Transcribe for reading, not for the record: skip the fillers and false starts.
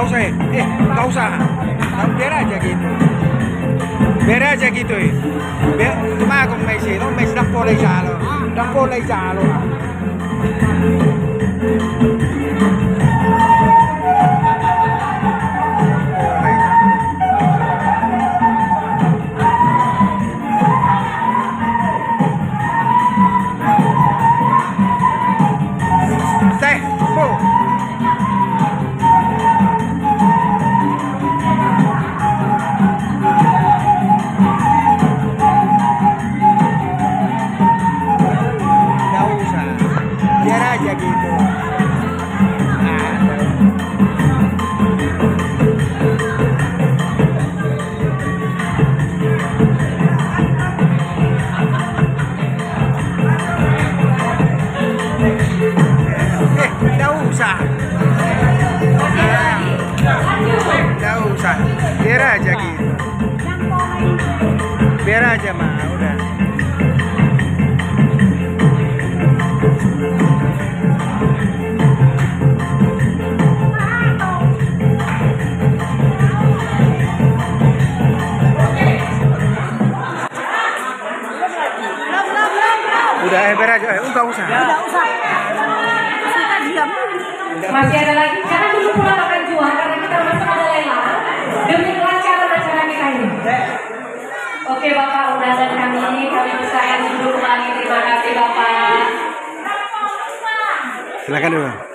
nggak usah ya. Nggak usah. Biar aja gitu. Biar aja gitu ya. Biar cuma aku messi, no messi dak polai jalo. Dak polai jalo. Biar aja gitu. Biar aja mah udah. Udah biar aja. Enggak usah. Enggak usah. Kita diam. Masih ada lagi. Jangan dulu pulang makan jual karena kita masuk ada lelang demi kelancaran acara kita ini. Oke Bapak, udah dan kami bisa duduk lagi. Terima kasih Bapak. Silakan dulu.